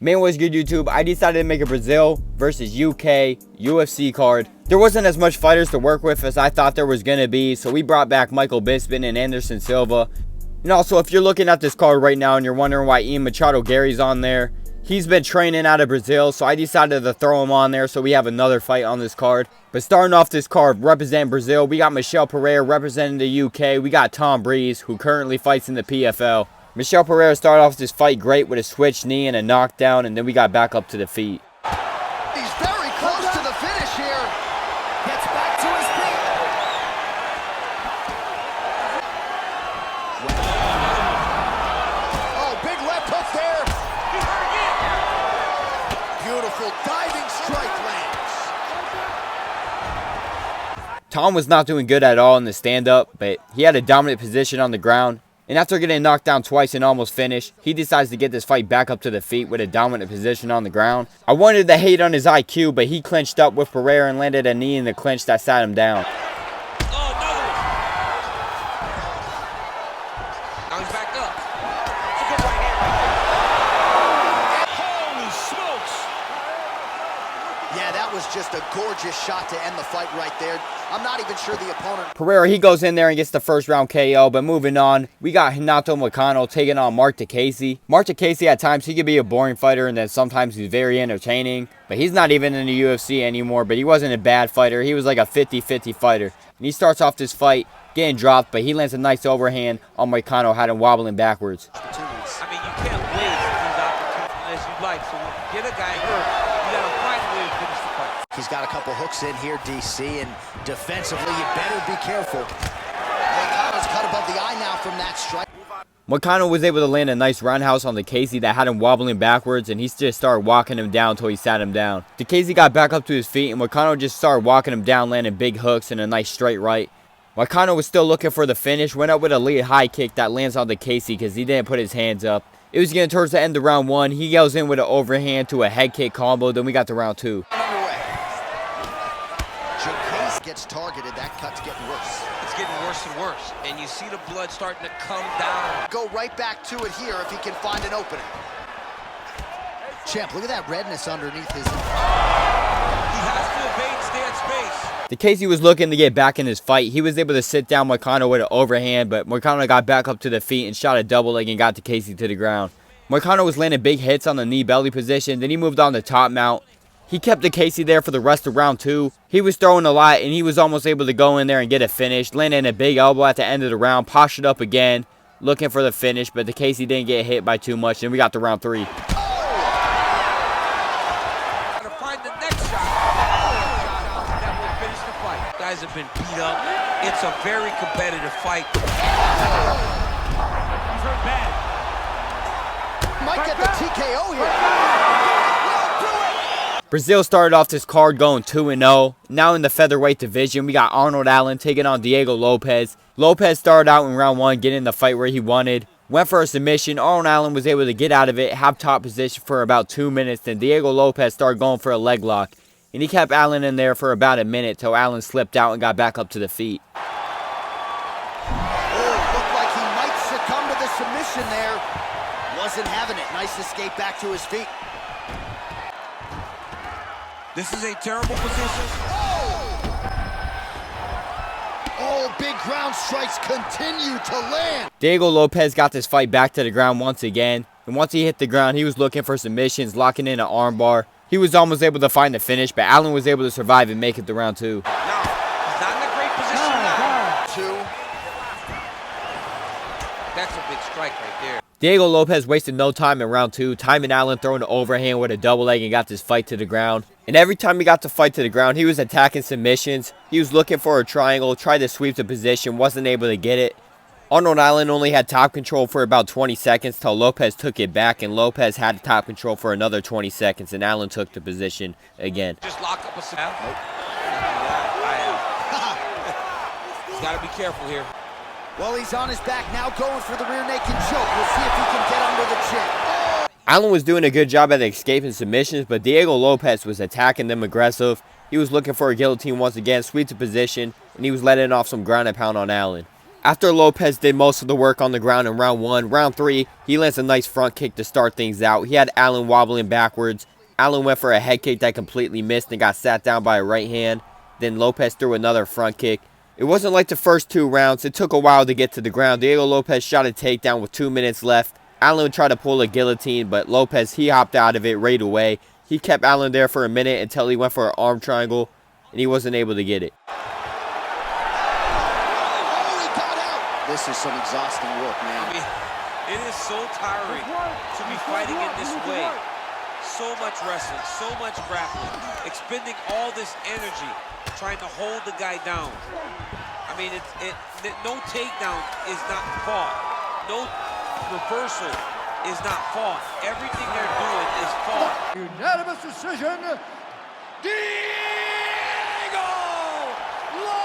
Man, what's good, YouTube? I decided to make a Brazil versus UK UFC card. There wasn't as much fighters to work with as I thought there was going to be, so we brought back Bisping and Anderson Silva. And also, if you're looking at this card right now and you're wondering why Ian Machado Gary's on there, he's been training out of Brazil, so I decided to throw him on there so we have another fight on this card. But starting off this card, representing Brazil, we got Michel Pereira representing the UK. We got Tom Breeze, who currently fights in the PFL. Michel Pereira started off this fight great with a switch knee and a knockdown, and then we got back up to the feet. He's very close to the finish here. Gets back to his feet. Oh, big left hook there. Beautiful diving strike lands. Tom was not doing good at all in the stand-up, but he had a dominant position on the ground. And after getting knocked down twice and almost finished, he decides to get this fight back up to the feet with a dominant position on the ground. I wanted to hate on his IQ, but he clinched up with Pereira and landed a knee in the clinch that sat him down. Oh, no. Now he's back up. It's a good right hand. Holy smokes. Yeah, that was just a gorgeous shot to end the fight right there. I'm not even sure the opponent. Pereira, he goes in there and gets the first round KO, but moving on, we got Hanato McConnell taking on Mark DeCasey. Mark DeCasey, at times, he could be a boring fighter, and then sometimes he's very entertaining. But he's not even in the UFC anymore, but he wasn't a bad fighter. He was like a 50-50 fighter. And he starts off this fight getting dropped, but he lands a nice overhand on McConnell, had him wobbling backwards. I mean, you can't waste these opportunities unless you like. So when you get a guy hurt, you got to find a way to finish the fight. He's got a couple hooks in here, DC, and defensively, you better be careful. McConnell's cut above the eye now from that strike. McConnell was able to land a nice roundhouse on DeCasey that had him wobbling backwards, and he just started walking him down until he sat him down. DeCasey got back up to his feet, and McConnell just started walking him down, landing big hooks and a nice straight right. McConnell was still looking for the finish, went up with a lead high kick that lands on DeCasey because he didn't put his hands up. It was getting towards the end of round one. He goes in with an overhand to a head kick combo, then we got to round two. Gets targeted, that cut's getting worse. It's getting worse and worse, and you see the blood starting to come down. Go right back to it here if he can find an opening. Champ, look at that redness underneath his... He has to evade, stay at space. DeCasey was looking to get back in his fight. He was able to sit down McConnell with an overhand, but McConnell got back up to the feet and shot a double leg and got DeCasey to the ground. McConnell was landing big hits on the knee belly position, then he moved on to top mount. He kept DeCasey there for the rest of round two. He was throwing a lot, and he was almost able to go in there and get it finished, landing a big elbow at the end of the round, postured up again, looking for the finish, but DeCasey didn't get hit by too much, and we got to round three. Gotta find the next shot that will finish the fight. Guys have been beat up. It's a very competitive fight. Might get the TKO here. Brazil started off this card going 2-0. Now in the featherweight division, we got Arnold taking on Diego Lopez. Lopez started out in round one, getting the fight where he wanted. Went for a submission. Arnold was able to get out of it, have top position for about 2 minutes. Then Diego Lopez started going for a leg lock. And he kept Allen in there for about a minute till Allen slipped out and got back up to the feet. Oh, looked like he might succumb to the submission there. Wasn't having it. Nice escape back to his feet. This is a terrible position. Oh, big ground strikes continue to land. Diego Lopez got this fight back to the ground once again. And once he hit the ground, he was looking for submissions, locking in an armbar. He was almost able to find the finish, but Allen was able to survive and make it to round two. Now, he's not in a great position now. Two. That's a big strike right there. Diego Lopez wasted no time in round two, timing Allen throwing the overhand with a double leg and got this fight to the ground. And every time he got the fight to the ground, he was attacking submissions. He was looking for a triangle, tried to sweep the position, wasn't able to get it. Arnold only had top control for about 20 seconds till Lopez took it back, and Lopez had top control for another 20 seconds, and Allen took the position again. Just lock up a submission. Nope. He's got to be careful here. Well, he's on his back now, going for the rear naked choke. We'll see if he can get under the chin. Oh. Allen was doing a good job at escaping submissions, but Diego Lopez was attacking them aggressive. He was looking for a guillotine once again, sweep the position, and he was letting off some ground and pound on Allen. After Lopez did most of the work on the ground in round 1, round 3, he lands a nice front kick to start things out. He had Allen wobbling backwards. Allen went for a head kick that completely missed and got sat down by a right hand. Then Lopez threw another front kick. It wasn't like the first 2 rounds. It took a while to get to the ground. Diego Lopez shot a takedown with 2 minutes left. Allen tried to pull a guillotine, but Lopez, he hopped out of it right away. He kept Allen there for a minute until he went for an arm triangle, and he wasn't able to get it. This is some exhausting work, man. I mean, it is so tiring to be fighting in this way. So much wrestling, so much grappling, expending all this energy trying to hold the guy down. I mean, no takedown is not fought. No reversal is not fought. Everything they're doing is fought. Unanimous decision, Diego Lopez!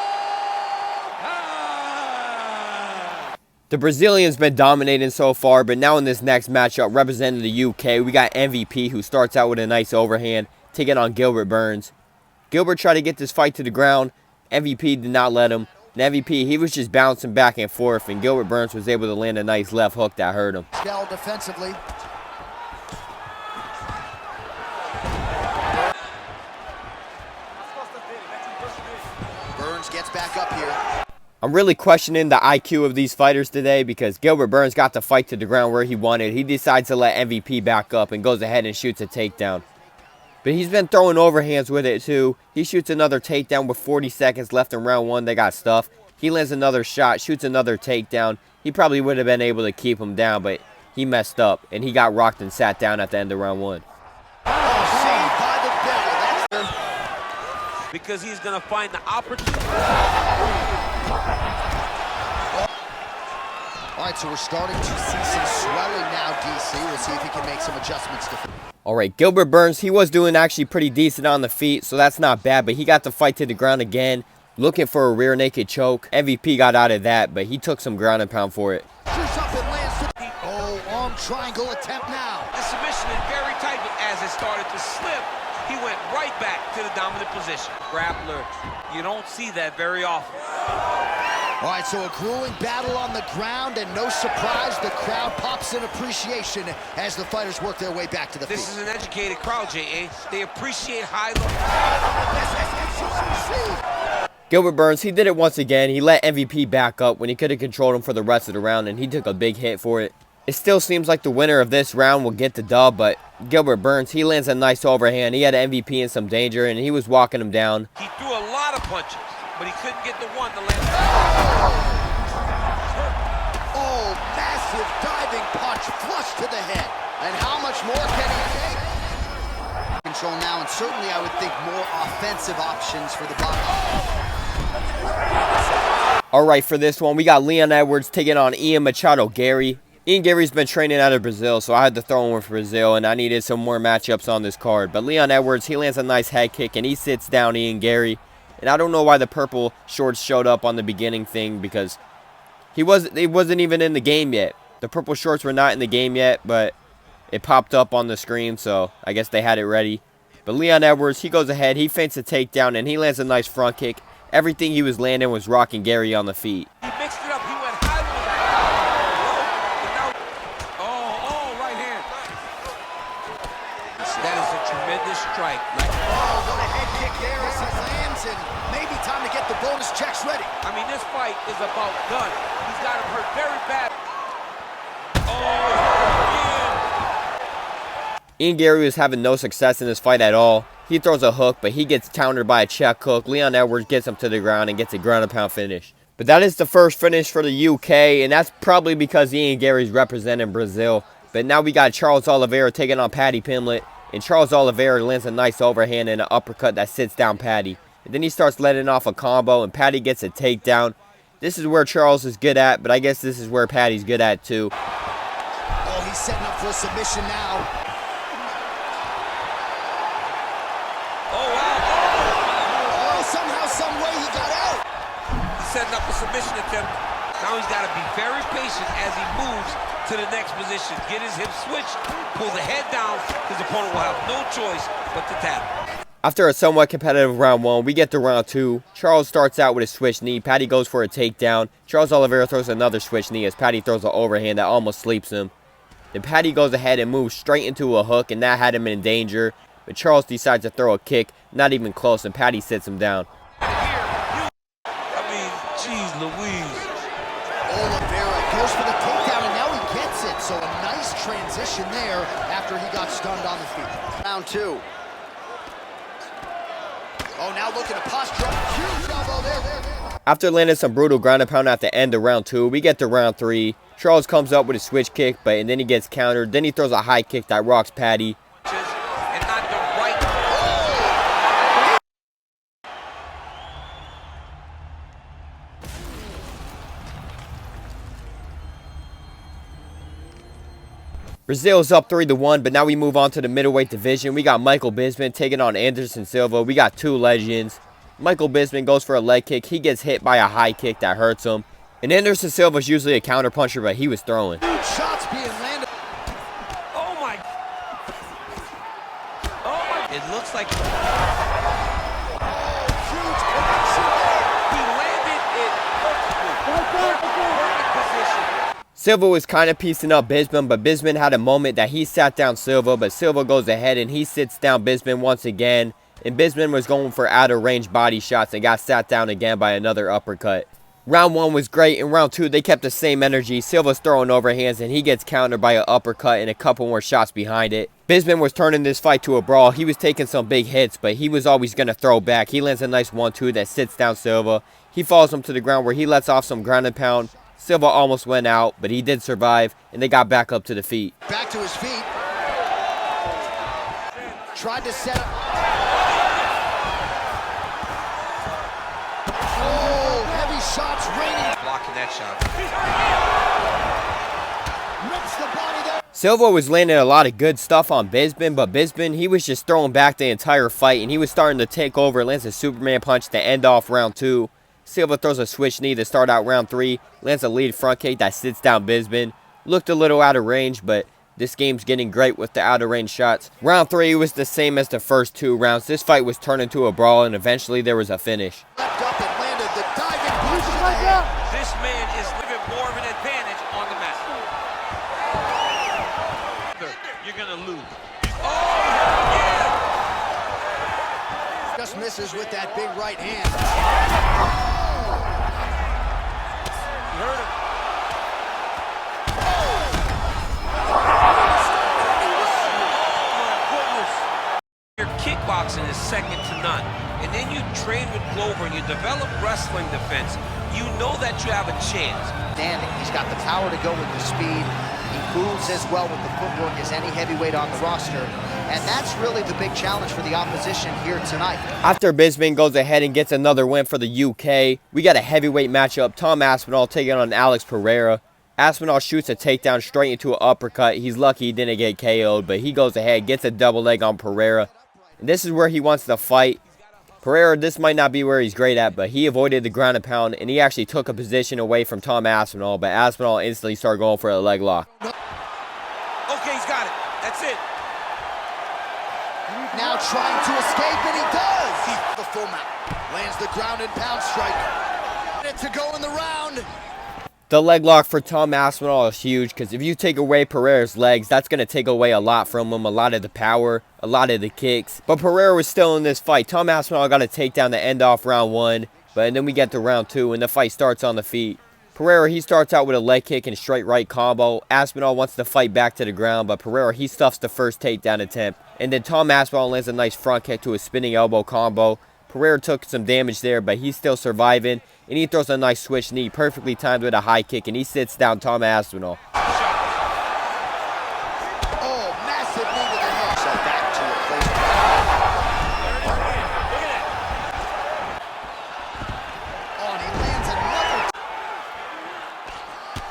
The Brazilian's been dominating so far, but now in this next matchup, representing the UK, we got MVP, who starts out with a nice overhand, taking on Gilbert Burns. Gilbert tried to get this fight to the ground. MVP did not let him. And MVP, he was just bouncing back and forth, and Gilbert Burns was able to land a nice left hook that hurt him. Scale defensively. Burns gets back up here. I'm really questioning the IQ of these fighters today, because Gilbert Burns got the fight to the ground where he wanted. He decides to let MVP back up and goes ahead and shoots a takedown. But he's been throwing overhands with it too. He shoots another takedown with 40 seconds left in round 1. They got stuff. He lands another shot, shoots another takedown. He probably would have been able to keep him down, but he messed up, and he got rocked and sat down at the end of round 1. Because he's going to find the opportunity. All right, so we're starting to see some swelling now, DC. We'll see if he can make some adjustments. All right, Gilbert Burns, he was doing actually pretty decent on the feet, so that's not bad, but he got the fight to the ground again, looking for a rear naked choke. MVP got out of that, but he took some ground and pound for it. Oh, arm triangle attempt now. The submission is very tight, but as it started to slip, he went right back to the dominant position. Grappler, you don't see that very often. All right, so a grueling battle on the ground, and no surprise, the crowd pops in appreciation as the fighters work their way back to the feet. This is an educated crowd, J.A. They appreciate high level. Gilbert Burns, he did it once again. He let MVP back up when he could have controlled him for the rest of the round, and he took a big hit for it. It still seems like the winner of this round will get the dub, but Gilbert Burns, he lands a nice overhand. He had MVP in some danger, and he was walking him down. He threw a lot of punches, but he couldn't get the one to land. Oh, massive diving punch flush to the head. And how much more can he take? Control now, and certainly I would think more offensive options for the body. All right, for this one, we got Leon Edwards taking on Ian Machado Gary. Ian Gary's been training out of Brazil, so I had to throw him with Brazil, and I needed some more matchups on this card. But Leon Edwards, he lands a nice head kick, and he sits down Ian Gary. And I don't know why the purple shorts showed up on the beginning thing, because he wasn't even in the game yet. The purple shorts were not in the game yet, but it popped up on the screen, so I guess they had it ready. But Leon Edwards, he goes ahead, he feints a takedown, and he lands a nice front kick. Everything he was landing was rocking Gary on the feet. He mixed it up. He went high with it. Oh, right hand. That is a tremendous strike. Oh, what a head kick there as he lands, and maybe time to get the bonus checks ready. I mean, this fight is about done. He's got him hurt very bad. Oh, Ian Gary was having no success in this fight at all. He throws a hook, but he gets countered by a check hook. Leon Edwards gets him to the ground and gets a ground and pound finish. But that is the first finish for the UK, and that's probably because Ian Gary's representing Brazil. But now we got Charles Oliveira taking on Paddy Pimblett, and Charles Oliveira lands a nice overhand and an uppercut that sits down Paddy. And then he starts letting off a combo, and Paddy gets a takedown. This is where Charles is good at, but I guess this is where Paddy's good at too. Oh, he's setting up for a submission now. Setting up a submission attempt. Now he's got to be very patient as he moves to the next position. Get his hip switched, pull the head down. His opponent will have no choice but to tap. After a somewhat competitive round 1, we get to round 2. Charles starts out with a switch knee. Patty goes for a takedown. Charles Oliveira throws another switch knee as Patty throws an overhand that almost sleeps him. Then Patty goes ahead and moves straight into a hook, and that had him in danger. But Charles decides to throw a kick, not even close, and Patty sits him down. Jeez Louise. Oliveira goes for the takedown, and now he gets it. So a nice transition there after he got stunned on the feet. Round 2. Oh, now looking to posture up. Huge elbow there. After landing some brutal ground and pound at the end of round 2, we get to round 3. Charles comes up with a switch kick, and then he gets countered. Then he throws a high kick that rocks Patty. And not the right. Brazil's up 3-1, but now we move on to the middleweight division. We got Michael Bisping taking on Anderson Silva. We got two legends. Michael Bisping goes for a leg kick. He gets hit by a high kick that hurts him. And Anderson Silva's usually a counter puncher, but he was throwing. Shots being landed. Oh my. It looks like he landed it perfectly. Perfect position. Silva was kind of piecing up Bisping, but Bisping had a moment that he sat down Silva, but Silva goes ahead and he sits down Bisping once again. And Bisping was going for out-of-range body shots and got sat down again by another uppercut. Round 1 was great. In round 2, they kept the same energy. Silva's throwing overhands, and he gets countered by an uppercut and a couple more shots behind it. Bisping was turning this fight to a brawl. He was taking some big hits, but he was always going to throw back. He lands a nice 1-2 that sits down Silva. He falls him to the ground where he lets off some ground and pound. Silva almost went out, but he did survive, and they got back up to the feet. Back to his feet. Tried to set up. Oh, heavy shots raining. Blocking that shot. Rips the body there. Silva was landing a lot of good stuff on Bisping, but Bisping, he was just throwing back the entire fight, and he was starting to take over. Lands a Superman punch to end off round 2. Silva throws a switch knee to start out round 3. Lands a lead front kick that sits down Bisping. Looked a little out of range, but this game's getting great with the out-of-range shots. Round 3 was the same as the first 2 rounds. This fight was turned into a brawl, and eventually there was a finish. Leapt up and landed the diving punch to the head. This man is living more of an advantage on the mat. You're gonna lose. Oh, yeah! Just misses with that big right hand. You heard him. Your kickboxing is second to none. And then you train with Glover and you develop wrestling defense. You know that you have a chance. Standing, he's got the power to go with the speed. He moves as well with the footwork as any heavyweight on the roster. And that's really the big challenge for the opposition here tonight. After Bisping goes ahead and gets another win for the UK, we got a heavyweight matchup. Tom Aspinall taking on Alex Pereira. Aspinall shoots a takedown straight into an uppercut. He's lucky he didn't get KO'd, but he goes ahead, gets a double leg on Pereira. And this is where he wants to fight. Pereira, this might not be where he's great at, but he avoided the ground and pound, and he actually took a position away from Tom Aspinall, but Aspinall instantly started going for a leg lock. Okay, he's got it. That's it. Now trying to escape, and he does! The full mount. Lands the ground and pound strike. Minute to go in the round. The leg lock for Tom Aspinall is huge, because if you take away Pereira's legs, that's going to take away a lot from him, a lot of the power, a lot of the kicks. But Pereira was still in this fight. Tom Aspinall got a takedown to end off round 1, but then we get to round 2, and the fight starts on the feet. Pereira, he starts out with a leg kick and straight right combo. Aspinall wants to fight back to the ground, but Pereira, he stuffs the first takedown attempt. And then Tom Aspinall lands a nice front kick to a spinning elbow combo. Pereira took some damage there, but he's still surviving. And he throws a nice switch knee, perfectly timed with a high kick, and he sits down Tom Aspinall. Oh, massive knee to the head. So back to a place. Oh, and he lands another.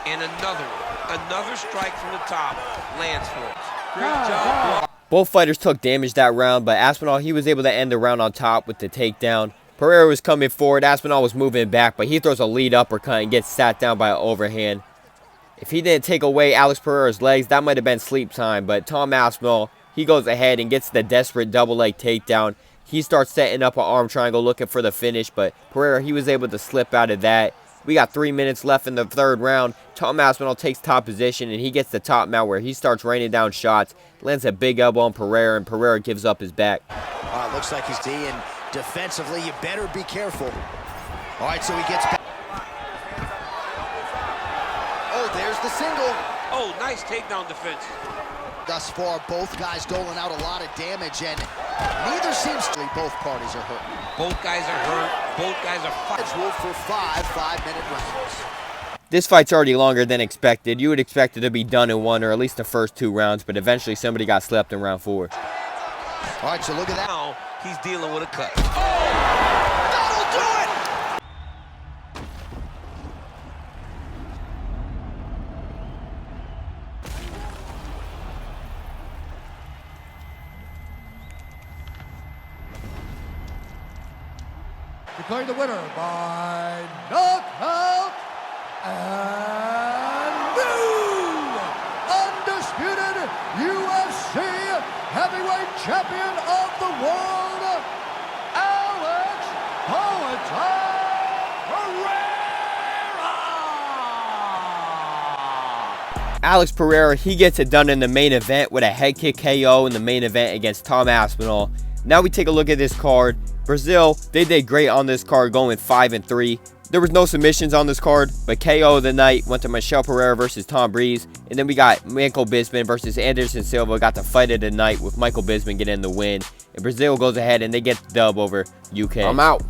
And another one. Another strike from the top. Lands for it. Great job. Both fighters took damage that round, but Aspinall, he was able to end the round on top with the takedown. Pereira was coming forward, Aspinall was moving back, but he throws a lead uppercut and gets sat down by an overhand. If he didn't take away Alex Pereira's legs, that might have been sleep time, but Tom Aspinall, he goes ahead and gets the desperate double leg takedown, He starts setting up an arm triangle looking for the finish, but Pereira, he was able to slip out of that. We got 3 minutes left in the third round. Tom Aspinall takes top position, and he gets the top mount where he starts raining down shots. Lands a big elbow on Pereira, and Pereira gives up his back. Looks like he's D'ing defensively. You better be careful. All right, so he gets back. Oh, there's the single. Oh, nice takedown defense. Thus far, both guys doling out a lot of damage, and neither seems to. Both parties are hurt. Both guys are hurt. Both guys are fighting. It's ruled for 5-minute rounds. This fight's already longer than expected. You would expect it to be done in 1 or at least the first 2 rounds, but eventually somebody got slept in round 4. All right, so look at that. Now he's dealing with a cut. That'll do it! Declaring the winner by knockout and new undisputed UFC heavyweight champion of the world, Alex Pereira! Alex Pereira, he gets it done in the main event with a head kick KO in the main event against Tom Aspinall. Now we take a look at this card. Brazil, they did great on this card, going 5-3. There was no submissions on this card, but KO of the night went to Michel Pereira versus Tom Breeze. And then we got Michael Bisping versus Anderson Silva. Got the fight of the night with Michael Bisping getting the win. And Brazil goes ahead and they get the dub over UK. I'm out.